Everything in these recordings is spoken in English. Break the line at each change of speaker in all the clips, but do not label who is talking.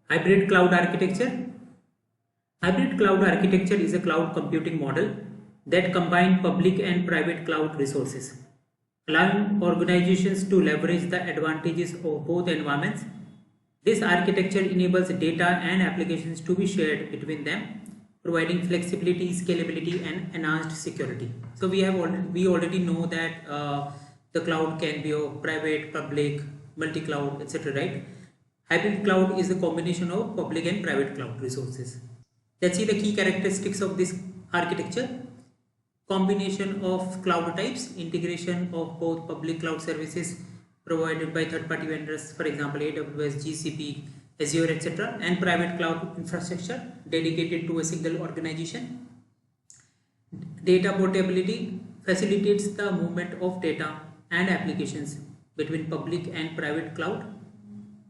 Hybrid cloud architecture. Hybrid cloud architecture is a cloud computing model that combines public and private cloud resources, allowing organizations to leverage the advantages of both environments. This architecture enables data and applications to be shared between them, providing flexibility, scalability, and enhanced security. So we already know that the cloud can be of private, public, multi-cloud, etc. Right? Hybrid cloud is a combination of public and private cloud resources. Let's see the key characteristics of this architecture. Combination of cloud types, integration of both public cloud services provided by third-party vendors, for example AWS, GCP, Azure, etc., and private cloud infrastructure dedicated to a single organization. Data portability facilitates the movement of data and applications between public and private cloud.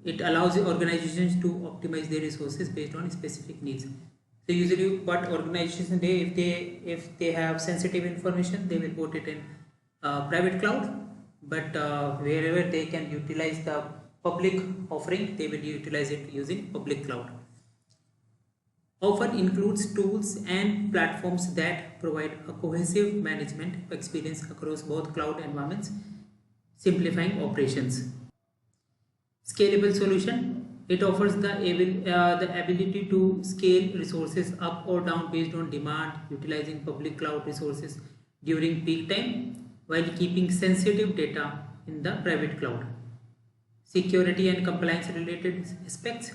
It allows organizations to optimize their resources based on specific needs. So usually what organizations do, if they have sensitive information, they will put it in private cloud, but wherever they can utilize the public offering, they will utilize it using public cloud. Often includes tools and platforms that provide a cohesive management experience across both cloud environments, simplifying operations. Scalable solution. It offers the ability to scale resources up or down based on demand, utilizing public cloud resources during peak time while keeping sensitive data in the private cloud. Security and compliance related aspects.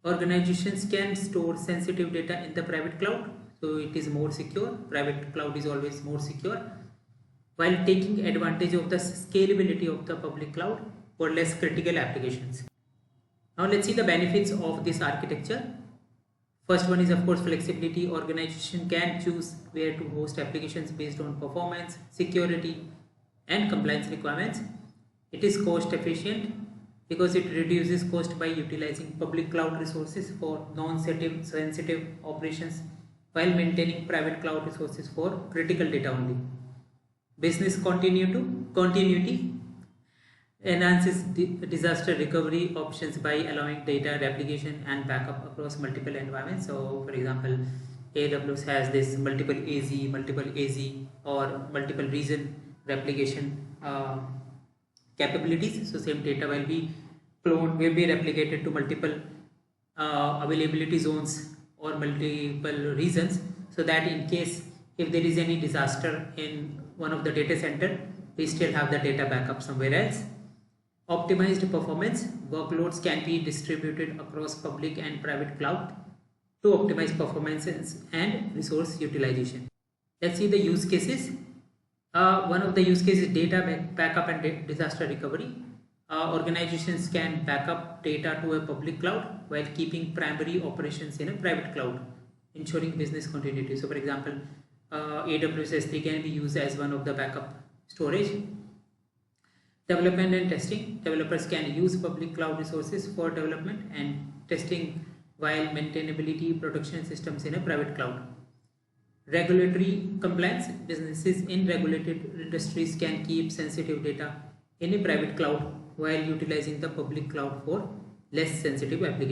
Organizations can store sensitive data in the private cloud, so it is more secure. Private cloud is always more secure, while taking advantage of the scalability of the public cloud for less critical applications. Now let's see the benefits of this architecture. First one is of course flexibility. Organization can choose where to host applications based on performance, security, and compliance requirements. It is cost efficient because it reduces cost by utilizing public cloud resources for non-sensitive operations while maintaining private cloud resources for critical data only. Business continuity enhances disaster recovery options by allowing data replication and backup across multiple environments. So for example, AWS has this multiple AZ, or multiple region replication capabilities. So same data will be replicated to multiple availability zones or multiple regions, so that in case if there is any disaster in one of the data center, we still have the data backup somewhere else. Optimized performance. Workloads can be distributed across public and private cloud to optimize performances and resource utilization. Let's see the use cases. One of the use cases is data backup and disaster recovery. Organizations can back up data to a public cloud while keeping primary operations in a private cloud, ensuring business continuity. So for example, AWS S3 can be used as one of the backup storage. Development and testing. Developers can use public cloud resources for development and testing while maintainability production systems in a private cloud. Regulatory compliance. Businesses in regulated industries can keep sensitive data in a private cloud while utilizing the public cloud for less sensitive applications.